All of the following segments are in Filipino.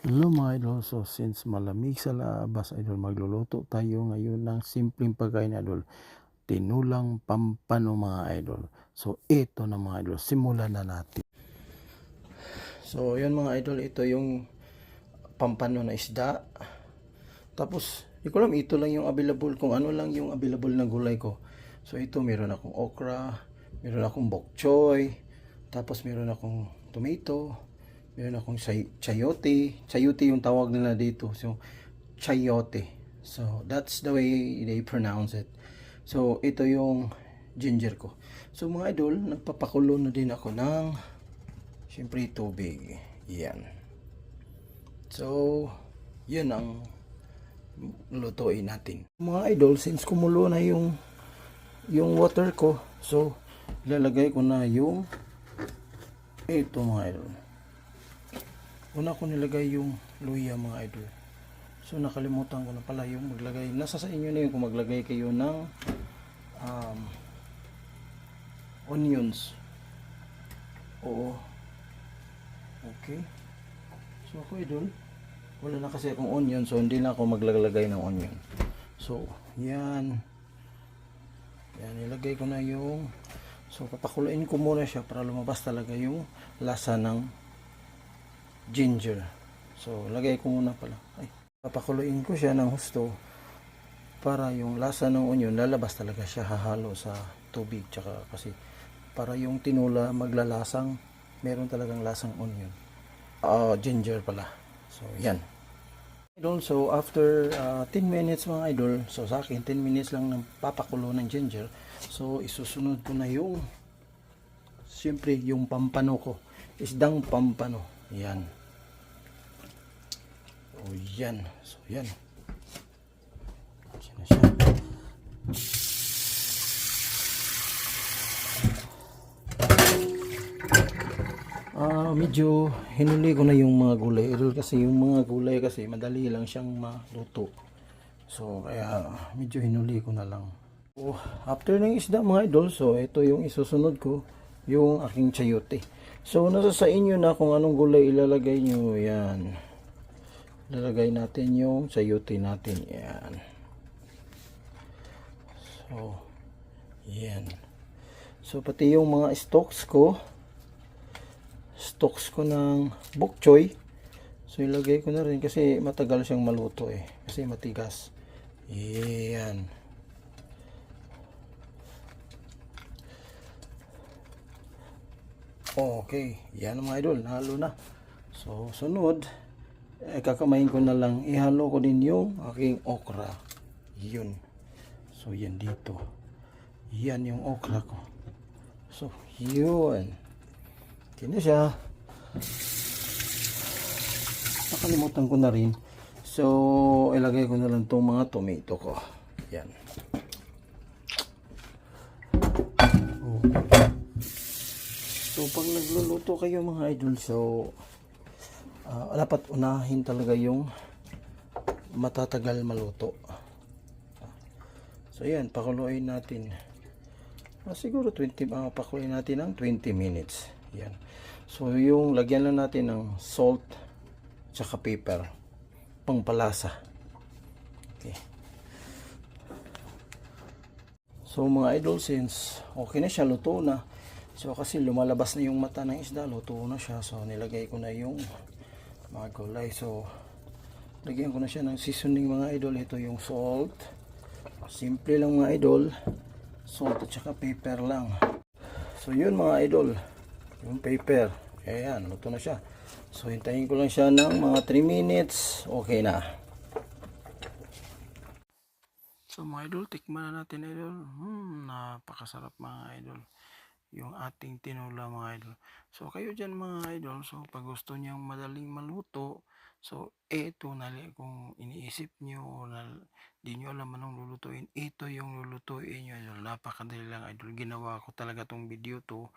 Hello mga idol, so since malamig sa labas idol, magluluto tayo ngayon ng simpleng pagkain idol, tinulang pampano mga idol. So ito na mga idol, simulan na natin. So yun mga idol, ito yung pampano na isda. Tapos di ko alam, ito lang yung available, kung ano lang yung available na gulay ko. So ito, meron akong okra, meron akong bok choy, tapos meron akong tomato, meron akong chayote. Chayote yung tawag nila dito. So chayote. So that's the way they pronounce it. So ito yung ginger ko. So mga idol, nagpapakulo na din ako ng syempre tubig. Yan. So yun ang lutuin natin. Mga idol, since kumulo na yung water ko, so ilalagay ko na yung ito mga idol. Una ko nilagay yung luya mga idol. So nakalimutan ko na pala yung maglagay. Nasa sa inyo na yung kung maglagay kayo ng onions. Oo. Okay. So ako idol, wala na kasi akong onion, so hindi na ako maglalagay ng onion. So yan. Yan, ilagay ko na yung, so papakuluin ko muna siya para lumabas talaga yung lasa ng ginger. So lagay ko muna pala. Ay, papakuluin ko siya ng husto para yung lasa ng onion lalabas talaga siya, hahalo sa tubig, tsaka kasi para yung tinula maglalasang meron talagang lasang onion. Ginger pala. So yan idol. So after 10 minutes mga idol, so sa akin 10 minutes lang ng papakulo ng ginger. So isusunod ko na yung siyempre yung pampano ko, isdang pampano. Yan. So yan. So yan. Yan na siya. Medyo hinuli ko na yung mga gulay idol, kasi yung mga gulay kasi madali lang siyang maluto. So kaya medyo hinuli ko na lang. So, after ng isda mga idol, so ito yung isusunod ko, yung aking chayote. So nasa sa inyo na kung anong gulay ilalagay nyo. Yan. Ilalagay natin yung chayote natin. Yan. So yan. So pati yung mga stocks ko ng bok choy, so ilagay ko na rin kasi matagal siyang maluto kasi matigas. Yan. Okay, yan mga idol, nahalo na. So sunod, kakamayin ko na lang, ihalo ko din yung aking okra. Yun. So yan dito, yan yung okra ko. So yun, na siya. Nakalimutan ko na rin, so ilagay ko na lang itong mga tomato ko. Yan. So pag nagluluto kayo mga idol, so dapat unahin talaga yung matatagal maluto. So yan, pakuluin natin siguro 20, pakuluin natin ng 20 minutes. Yan. So yung lagyan lang natin ng salt tsaka pepper, pangpalasa. Okay. So mga idol, since okay na siya, luto na. So kasi lumalabas na yung mata ng isda, luto na siya. So nilagay ko na yung mga gulay. So lagyan ko na siya ng seasoning mga idol. Ito yung salt. Simple lang mga idol. Salt at saka pepper lang. So yun mga idol, yung pepper. Ayan, luto na siya. So hintayin ko lang siya ng mga 3 minutes. Okay na. So mga idol, tikman na natin idol. Napakasarap mga idol, yung ating tinula mga idol. So kayo dyan mga idol, so pag gusto niyang madaling maluto, so eto na kung iniisip niyo na di nyo alam anong lulutuin, ito yung lulutuin nyo idol. Napakadali lang idol. Ginawa ko talaga tong video to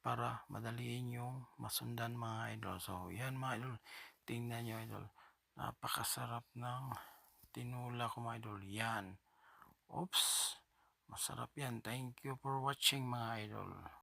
para madaliin yung masundan mga idol. So yan mga idol, tingnan nyo idol, napakasarap ng tinula ko mga idol. Yan. Oops, masarap yan. Thank you for watching mga idol.